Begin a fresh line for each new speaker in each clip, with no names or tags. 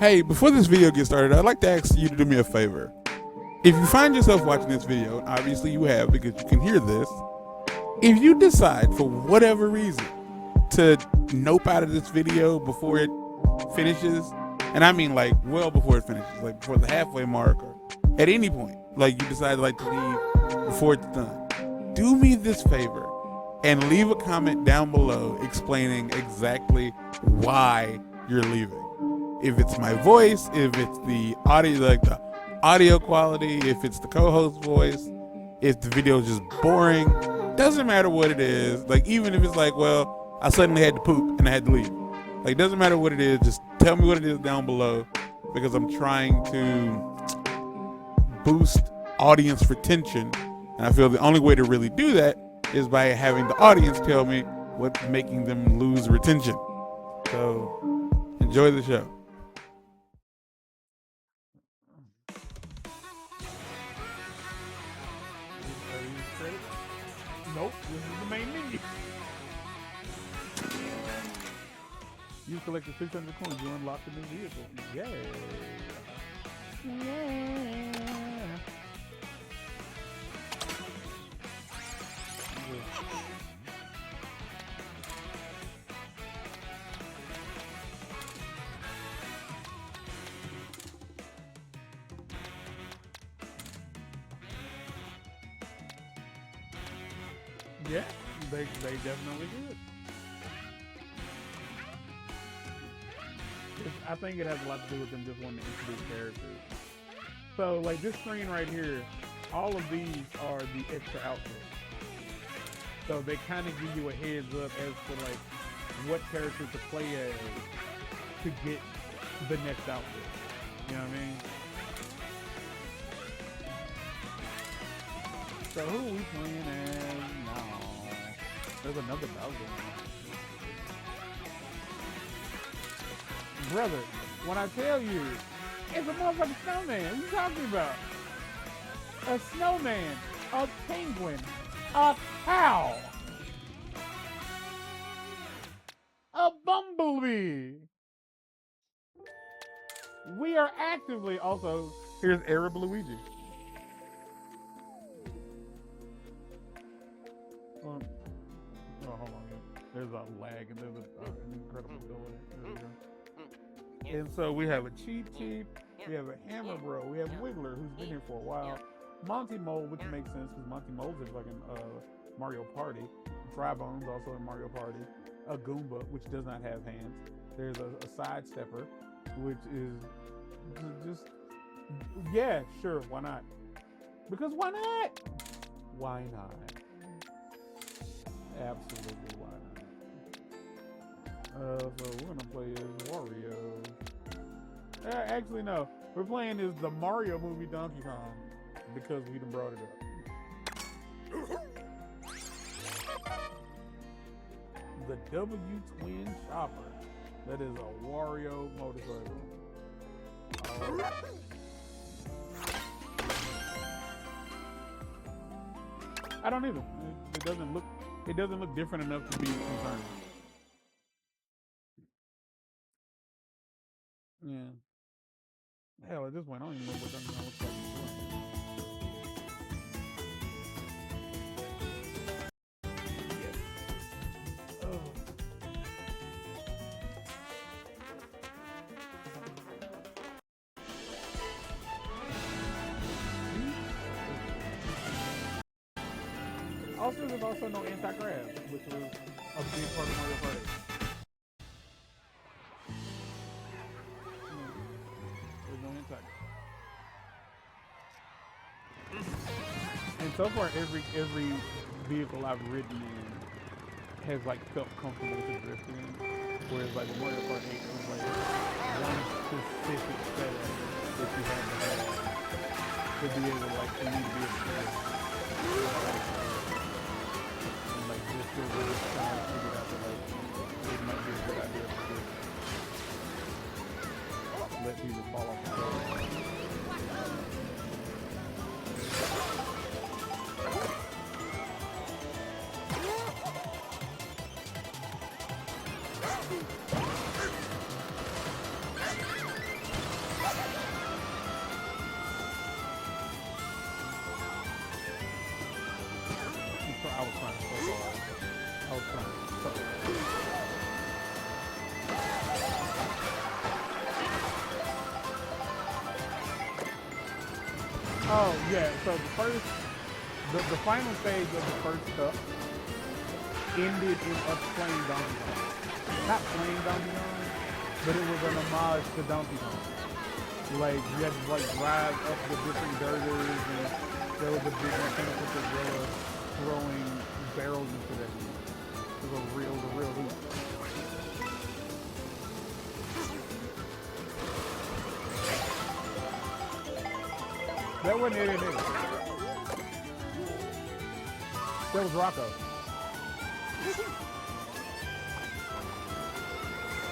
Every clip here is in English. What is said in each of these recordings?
Hey, before this video gets started, I'd like to ask you to do me a favor. If you find yourself watching this video, obviously you have because you can hear this. If you decide for whatever reason to nope out of this video before it finishes, and I mean like well before it finishes, like before the halfway mark or at any point, like you decide like to leave before it's done, do me this favor and leave a comment down below explaining exactly why you're leaving. If it's my voice, if it's the audio, like the audio quality, if it's the co-host voice, if the video is just boring, doesn't matter what it is. Like even if it's like, well, I suddenly had to poop and I had to leave. Like doesn't matter what it is, just tell me what it is down below because I'm trying to boost audience retention. And I feel the only way to really do that is by having the audience tell me what's making them lose retention. So enjoy the show. Nope, this is the main menu. You collected 600 coins, you unlocked a new vehicle. Yay! Yeah. Yeah, they definitely did. I think it has a lot to do with them just wanting to introduce characters. So like this screen right here, all of these are the extra outfits. So they kind of give you a heads up as to like what character to play as to get the next outfit. You know what I mean? So who are we playing as? No. There's another Bowser. Brother, when I tell you, it's a motherfucking snowman. What are you talking about? A snowman, a penguin, a cow, a bumblebee. We are actively also, here's Arab Luigi. Oh, hold on. There's a lag and there's an incredible delay. And so we have a Cheep Cheep, we have a Hammer Bro, we have Wiggler, who's been here for a while, Monty Mole, which makes sense because Monty Mole's in fucking Mario Party, Trybone's also in Mario Party, a Goomba, which does not have hands. There's a Sidestepper, which is just, yeah, sure, why not? Because why not? Why not? Absolutely why not? So we're gonna play as Wario. Actually no, we're playing as the Mario movie Donkey Kong because we done brought it up. The W-Twin Chopper. That is a Wario motorcycle. I don't either. It doesn't look different enough to be concerned. Yeah. Hell, at this point, I don't even know what Donkey Kong looks like before. Oh. Also, there's also no anti-grav, which was a big part of Mario Party. There's no anti-grav. And so far, every vehicle I've ridden in has like felt comfortable to drift in, whereas like Mario Party 8 was like one specific setup that you had to be able to like, you need to be able to like this is just trying to figure out that like it might be a good idea to let people fall off the road.
trying so hard. I was trying so hard. Oh yeah, so the final stage of the first cup ended in us playing Donkey Kong. Not playing Donkey Kong, but it was an homage to Donkey Kong. Like you had to like drive up the different girders, and there was a big mechanical gorilla throwing barrels into that. It was a real hoop. That wasn't it. That was Rocco.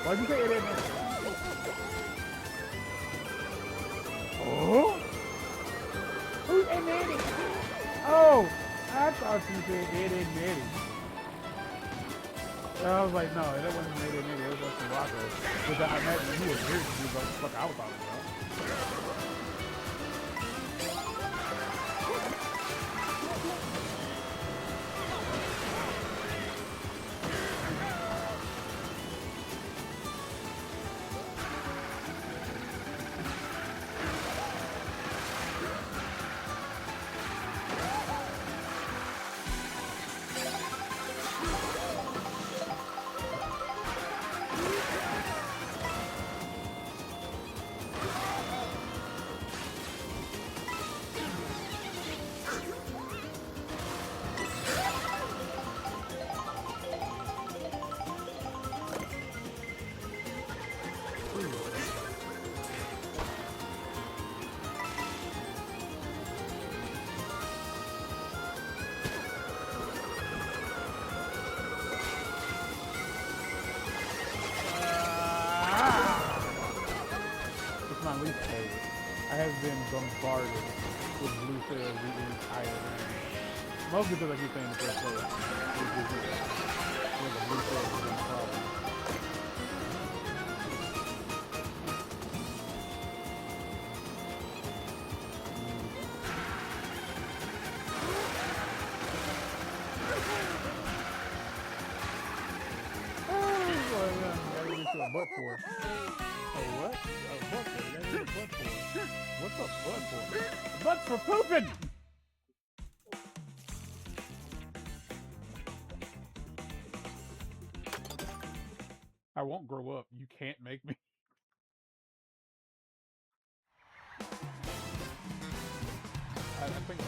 Why'd you say it? Oh? Who's Eddie? Oh, I thought you said Eddie. I was like, no, that wasn't Eddie. It was just Rocco. Because I imagine you were weird to do what the fuck I was talking about. I have been bombarded with blue cells the entire game. Mostly because I keep saying the first player. The blue cells have been a problem. Gotta get to a butt for it. Oh, what? A butt for it. Gotta get a butt for it. What's a butt for? Butt for pooping! I won't grow up. You can't make me. I think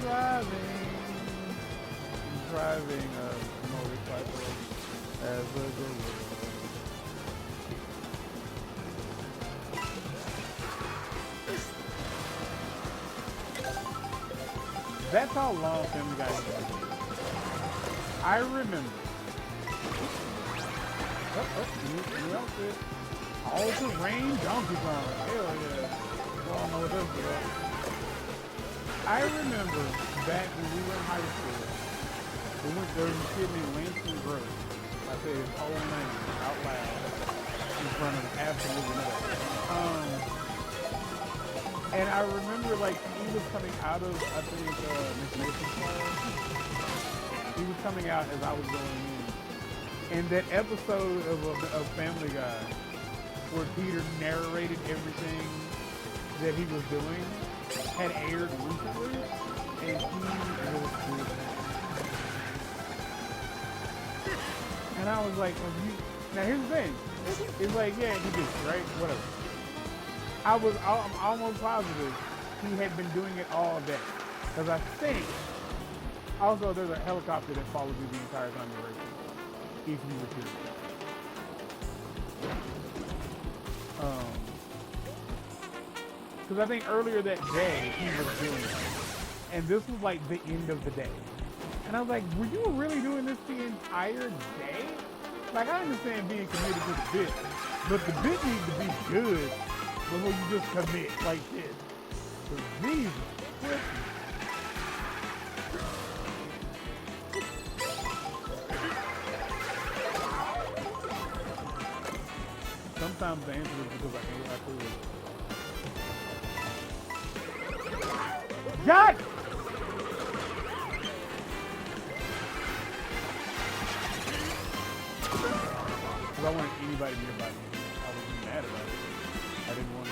I'm driving a motorcycle as a gorilla. That's how long Family Guy is. I remember. New outfit. All terrain Donkey Kong. Hell yeah. We all know what this is. I remember back when we were in high school, there was a kid named Langston Gross. I said his whole name out loud in front of absolutely nobody. And I remember, like, he was coming out of, I think, Miss Mason's class. He was coming out as I was going in. And that episode of Family Guy, where Peter narrated everything that he was doing, had aired recently, and he was good. And I was like, now here's the thing. It's like, yeah, he did, right? Whatever. I'm almost positive he had been doing it all day. Because I think, also there's a helicopter that followed you the entire time you're racing. If you were curious. Because I think earlier that day he was doing it. And this was like the end of the day. And I was like, were you really doing this the entire day? Like, I understand being committed to the bit, but the bit needs to be good before you just commit like this. Jesus Christ. sometimes the answer is because I can't actually. God! Because I wanted anybody nearby me. I was mad about it. I didn't want to.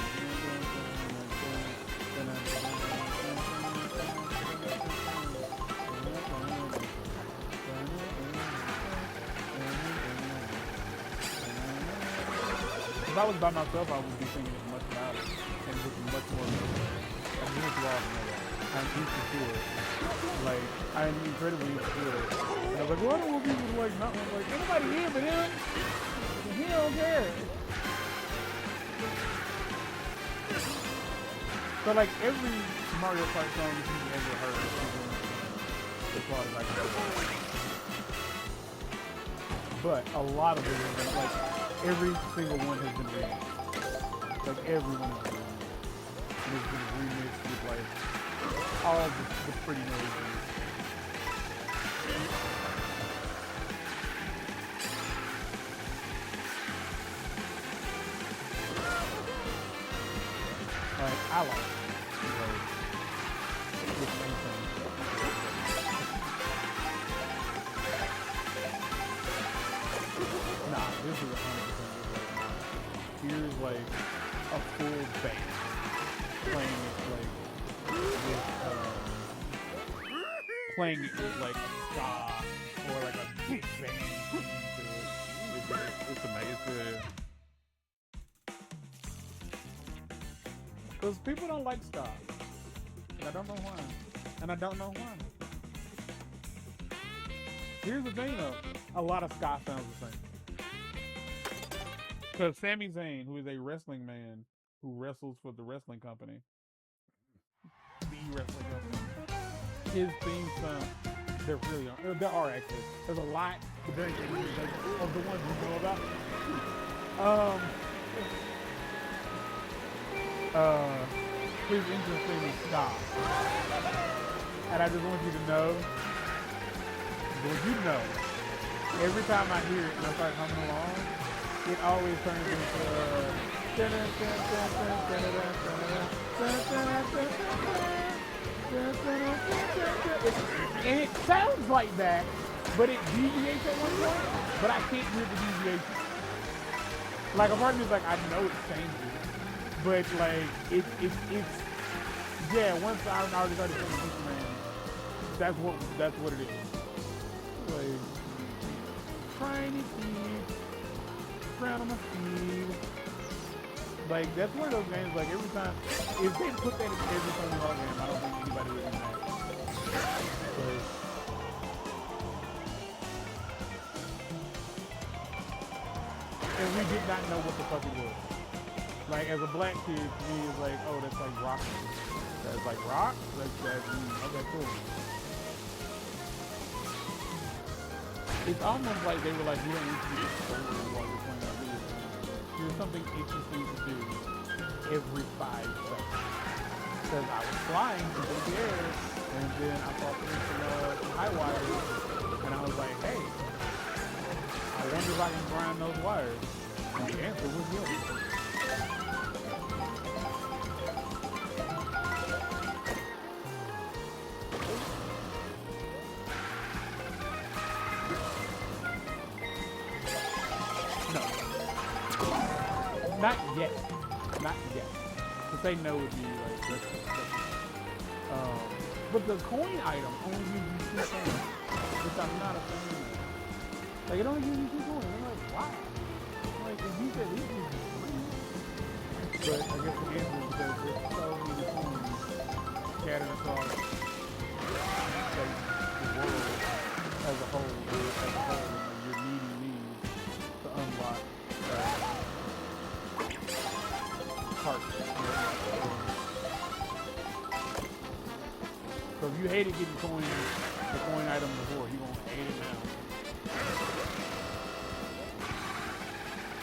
If I was by myself, I would be singing it much louder and with much more music. I'm used to all of that. I'm used to it. Like, I'm incredibly used to it. And I was like, well, I don't want people to like not want like anybody here but him. And he don't care. So like every Mario Kart song that you've ever heard is as far as I can tell. But a lot of it is like every single one has been remixed. Like every one has been remixed. And it's been remixed with like all the pretty noises. Like I like it. Nah, this is 100% here's like a full band playing it like with playing it with like a ska or like a big band. It's amazing. Because people don't like ska. And I don't know why. And I don't know why. Here's the thing though. A lot of ska sounds the same. Because Sami Zayn, who is a wrestling man who wrestles for the wrestling company, the wrestling company, his theme song, there are actually, there's a lot, but there of the ones you know about. His interesting is stop. And I just want you to know, every time I hear it and I start humming along, it always turns into and it sounds like that, but it deviates at one point, but I can't hear the deviation. Like a part of me is like, I know it changes, but like it's yeah, once I already started singing Superman, that's what it is. Like trying to keep on my feet. Like that's one of those games. Like every time, if they put that in every Tony Hawk game, I don't think anybody would be mad. And we did not know what the fuck it was. Like as a black kid, to me, it's like, oh, that's like rock. That's like rock. That's okay, cool. It's almost like they were like, we don't need to be story while we're playing our video game. There's something interesting to do every 5 seconds. Because I was flying through the air, and then I saw some high wires, and I was like, hey, I wonder if I can grind those wires. And the answer was yes. Not yet. To say no would be like but the coin item only gives you 2 coins, which I'm not a fan of. Like it only gives you 2 coins. I'm like, why? Like if you said these gives you 3. But I guess the answer is because there's so many coins scattered across like, the world as a whole, and you're needing these to unlock Kart. So if you hated getting the coin item before, you're gonna hate it now.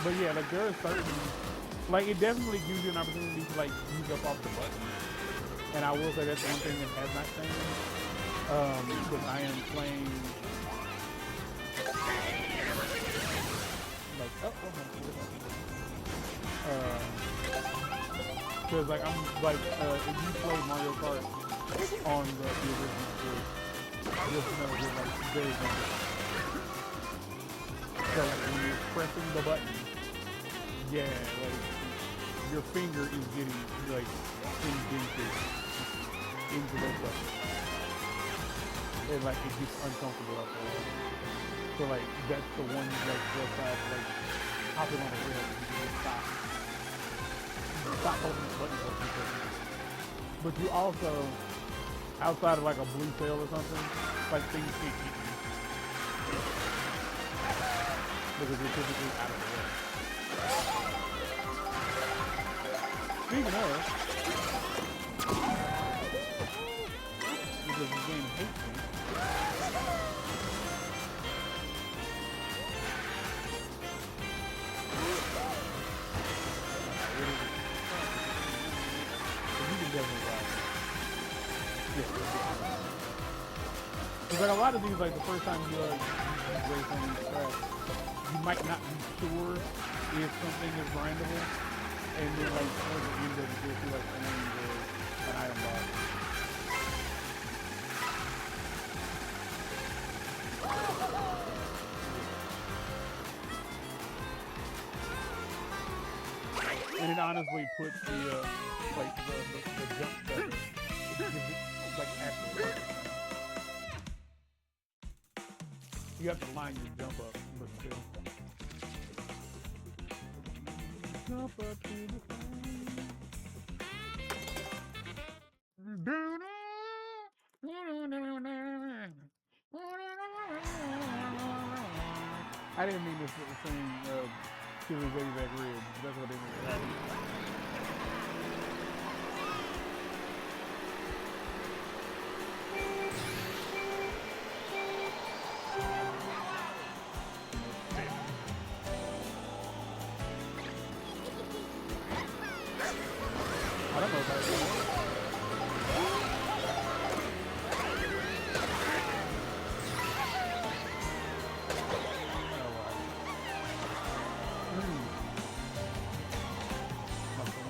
But yeah, like there are certain, like it definitely gives you an opportunity to like use up off the button. And I will say that's one thing that has not changed. Because I am playing like Because like I'm like if you play Mario Kart on the original Switch, just know that like there's no difference. So like when you're pressing the button, yeah, like your finger is getting like indented into those buttons. And like it gets uncomfortable after a while. So like that's the one like just like hopping on the rail and you can stop. Stop holding the button for a few seconds. But you also, outside of like a blue tail or something, like things can't hit you. Because you're typically out of the way. Speaking of, because this game hates me. But a lot of these, like the first time you race on these tracks, you might not be sure if something is grindable, and then like towards the end of it, you'll see like an item box. And it honestly puts the like the jump button. It gives it like accurate. You have to line your jump up, but still. Jump up to the I didn't mean to sing Killing Baby Back Ribs. That's what I didn't mean. I don't know if that's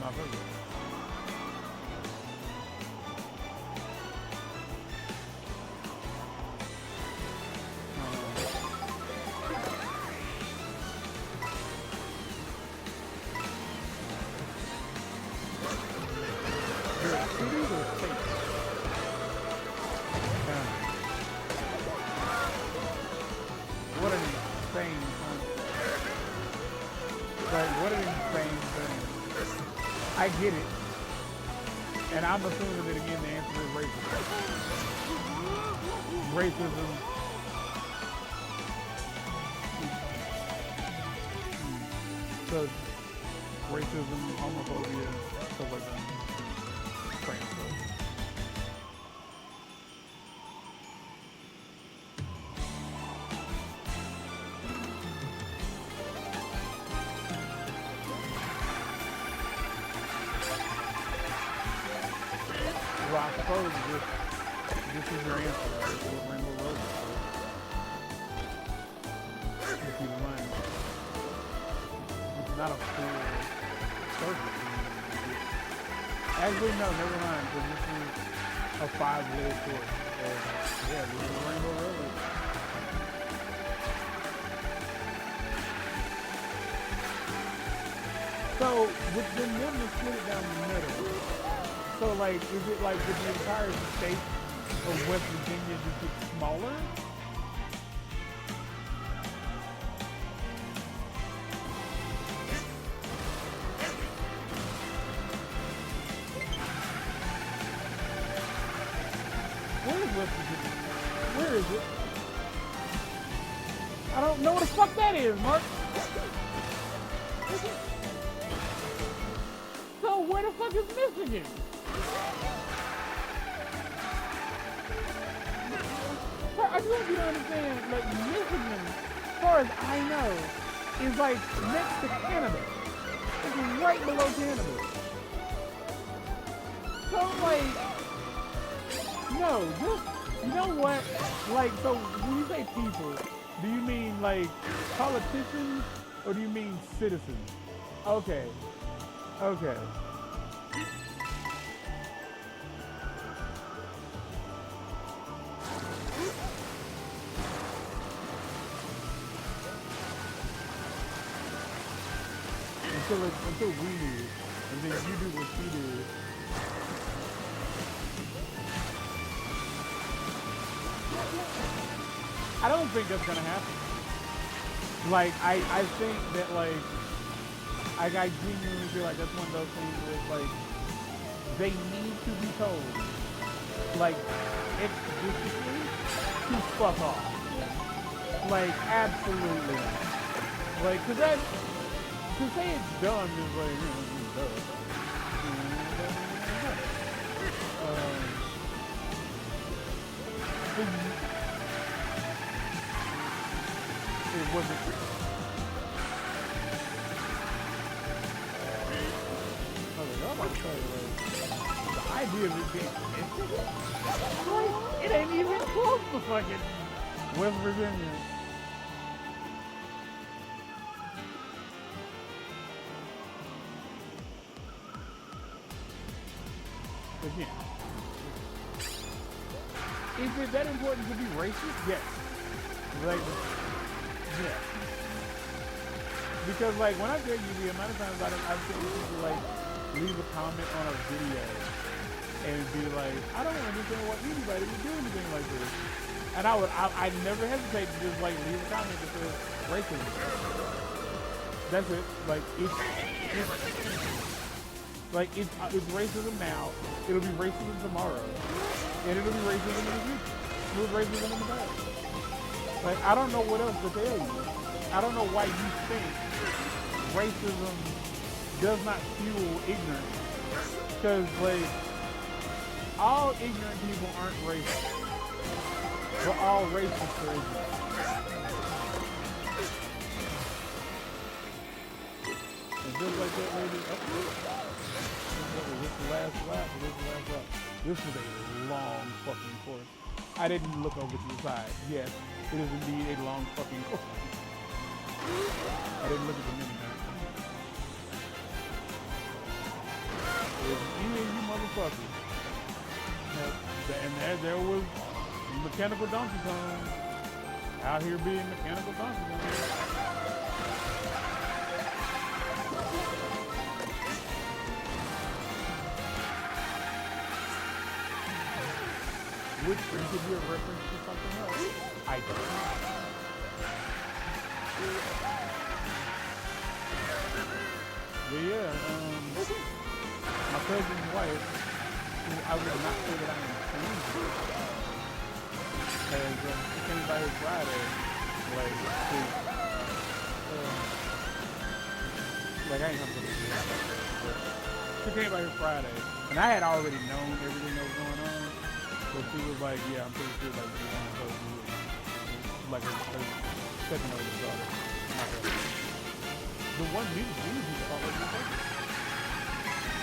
not very good. What an insane concept. Like, what an insane thing. I get it. And I'm assuming that again the answer is racism. Racism. So, racism, homophobia, stuff like that. Transphobia. Well, I suppose this is your answer, right? It's what Rainbow Road is. If you mind. It's not a full circuit. Actually, no, never mind, because this is a 5-leg course. Yeah, this is Rainbow Road. So, with the middle, split it down the middle. So, like, is it like with the entire state of West Virginia just gets smaller? Where is West Virginia? Where is it? I don't know what the fuck that is, Mark. So, where the fuck is Michigan? I just want you to understand, like, Michigan, as far as I know, is like next to Canada. It's right below Canada. So, like, no, just, you know what? Like, so when you say people, do you mean like politicians or do you mean citizens? Okay, Okay. Until we do, and then you do what she did. I don't think that's gonna happen. Like I think that I genuinely feel like that's one of those things that like they need to be told, like explicitly, to fuck off. Like absolutely. Like, cause that. To say it's dumb is like, it's dumb. It wasn't. I'm about to tell you, the idea of it being it ain't even close to fucking West Virginia. Again, is it that important to be racist? Yes. Like, yeah. Because like when I tell you the amount of times I've seen people like leave a comment on a video and be like, I don't understand why anybody would do anything like this. And I never hesitate to just like leave a comment that says racism. That's it. It's racism now, it'll be racism tomorrow, and it'll be racism in the future. It was racism in the past. Like, I don't know what else to tell you. I don't know why you think racism does not fuel ignorance. Because, like, all ignorant people aren't racist. But all racists are ignorant. And just like that lady up there. This is the last lap. This was a long fucking course. I didn't look over to the side. Yes, it is indeed a long fucking course. I didn't look at the minimap. If any of you motherfuckers, and there was mechanical Donkey Kong out here being mechanical Donkey Kong. Which could be a reference to something else. I don't know. But yeah, my cousin's wife, who I would not say that I am friends with, because she came by here Friday, I ain't gonna put it in, but she came by here Friday, and I had already known everything that was going on. But she was like, yeah, I'm pretty sure like you want to do like her second oldest daughter. The one music is always been taken.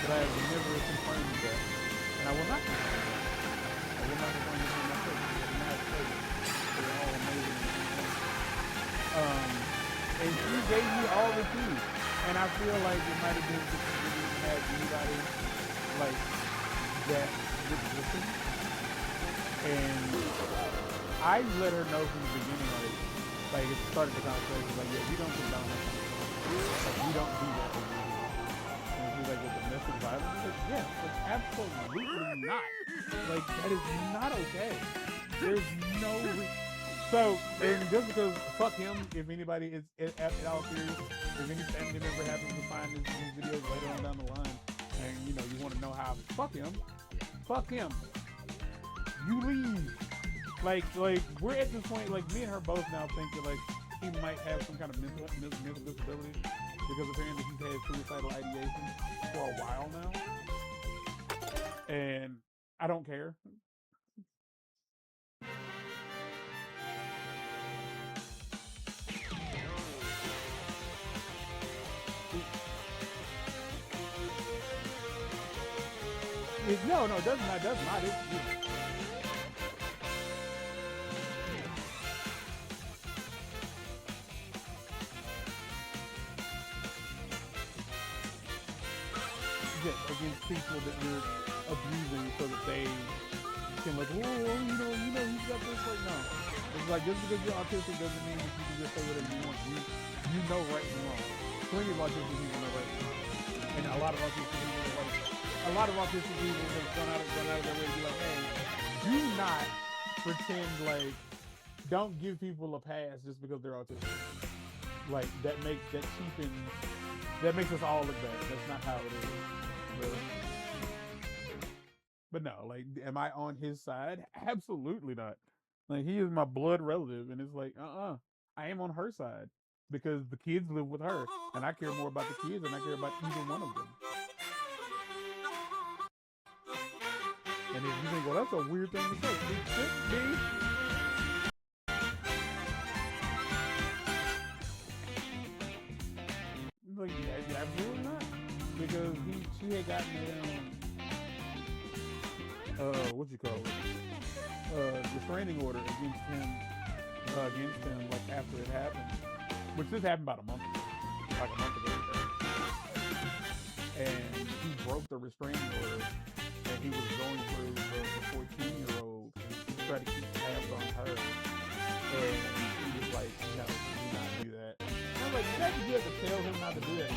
But I have never confirmed that. And I will not confirm that. I will not confirm this on my face. They're all amazing. And she gave me all the keys. And I feel like it might have been because we didn't have anybody like that would listen. And I let her know from the beginning, like it started the conversation, like, yeah, we don't condone that. Like, we don't do that. And she's like, with domestic violence? I'm like, yeah, it's absolutely not. Like, that is not okay. There's no So, and just because, fuck him, if anybody is at all serious, if any family member happens to find these videos later on down the line, and, you know, you want to know how, fuck him. You leave. Like we're at this point, like me and her both now think that like he might have some kind of mental disability because apparently he's had suicidal ideation for a while now. And I don't care. No, it does not. people that you're abusing so that they can like, oh, he's got this. Like, no. It's like, just because you're autistic doesn't mean that you can just say whatever you want. You know right and wrong. Plenty of autistic people know right and wrong. And a lot of autistic people are like, have gone out of their way to be like, hey, do not pretend like, don't give people a pass just because they're autistic. Like, that makes us all look bad. That's not how it is, really. But no, like, am I on his side? Absolutely not. Like, he is my blood relative, and it's like, I am on her side because the kids live with her, and I care more about the kids than I care about either one of them. And if you think, well, that's a weird thing to say, it shouldn't be. Like, yeah, absolutely not, because she had gotten what you call it, restraining order against him, like after it happened, which this happened about a month ago, and he broke the restraining order, and he was going through the 14-year-old to try to keep tabs on her, and he was like, no, do not do that. And I was like, that's good to tell him not to do that.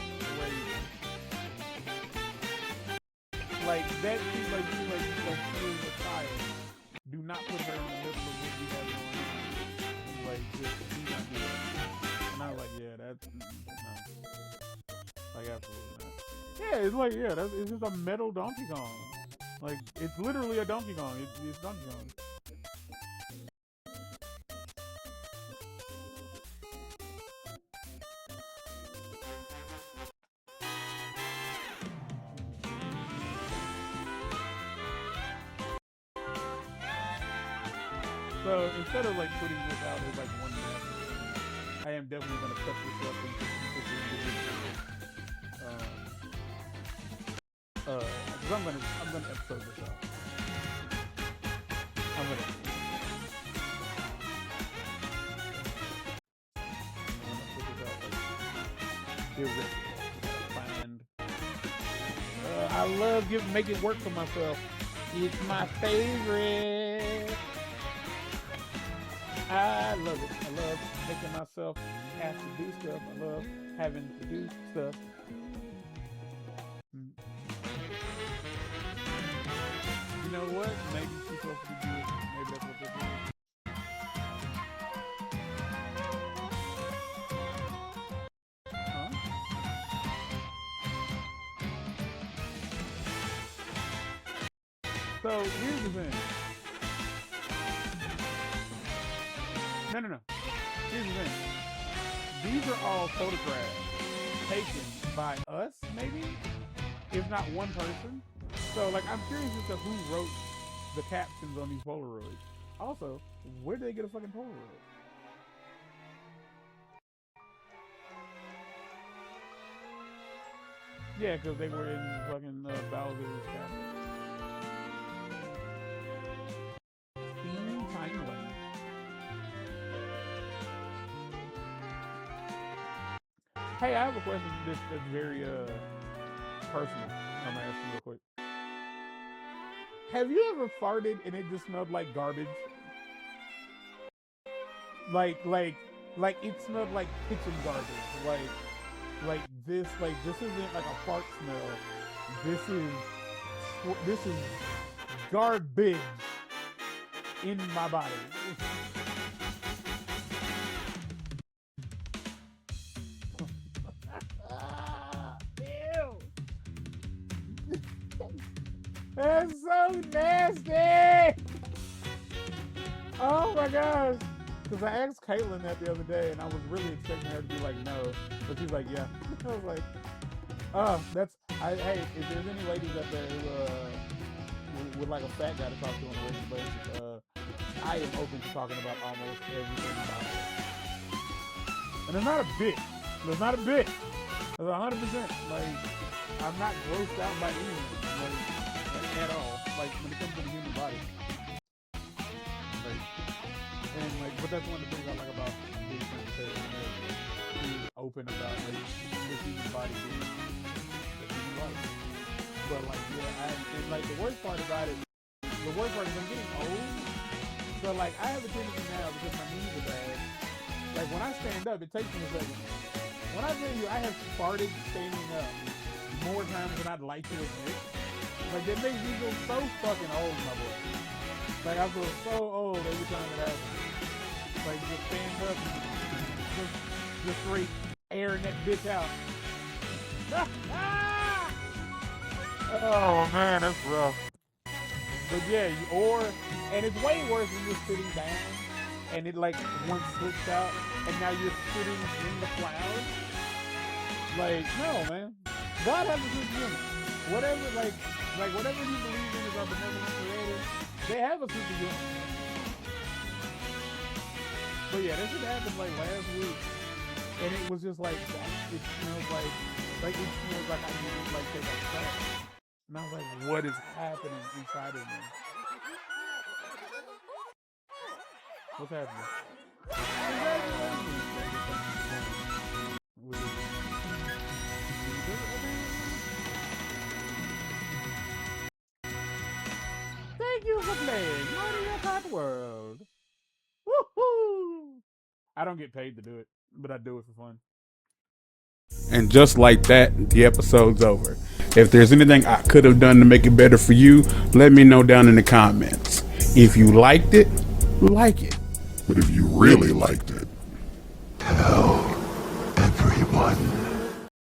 Like that seems like you killing a child. Do not put her in the middle of what we have going on. Like, just do not do that. And I was like, yeah, that's no. Like, absolutely not. Yeah, it's like, yeah, it's just a metal Donkey Kong. Like, it's literally a Donkey Kong. It's Donkey Kong. So instead of like putting this out as like one massive, I am definitely going to cut this up into individual. I'm gonna episode this out. I'm gonna put this out like planned. I love making work for myself. It's my favorite. I love it. I love making myself have to do stuff. I love having to do stuff. You know what? Maybe she's supposed to be good. Maybe that's what they're doing. Huh? So here's the thing. No. Here's the thing. These are all photographs taken by us, maybe, if not one person. So, like, I'm curious as to who wrote the captions on these Polaroids. Also, where did they get a fucking Polaroid? Yeah, because they were in fucking Bowser's cabinet. Hey, I have a question that's very personal. I'm gonna ask you real quick. Have you ever farted and it just smelled like garbage? Like it smelled like kitchen garbage. Like this isn't like a fart smell. This is garbage in my body. That's so nasty! Oh my gosh! Because I asked Caitlin that the other day, and I was really expecting her to be like, no. But she's like, yeah. I was like, hey, if there's any ladies out there who would like a fat guy to talk to on a regular basis, I am open to talking about almost everything about it. And it's not a bit. It's not a bit. It's 100%. Like, I'm not grossed out by anything. Like, at all, like when it comes to the human body, but that's one of the things I like about being open about like the human body being the human body. But like, yeah, and like the worst part about it, the worst part is I'm getting old. So like, I have a tendency now because my knees are bad. Like when I stand up, it takes me a second. When I tell you I have started standing up more times than I'd like to admit, like it makes me feel so fucking old, my boy. Like I feel so old every time it happens. Like just stand up, and just straight airing that bitch out. Oh man, that's rough. But yeah, and it's way worse when you're sitting down and it like one slips out and now you're sitting in the clouds. Like, no, man. God has a sense of humor. Whatever, like whatever you believe in about the benevolent creator, they have a sense of humor. But yeah, that shit happened like last week, and it was just like it smells like it smells like I need to like take a bath. And I was like, what is happening inside of me? What's happening? Thank you for playing Mario Kart World. Woohoo! I don't get paid to do it, but I do it for fun.
And just like that, the episode's over. If there's anything I could have done to make it better for you, let me know down in the comments. If you liked it, like it.
But if you really liked it,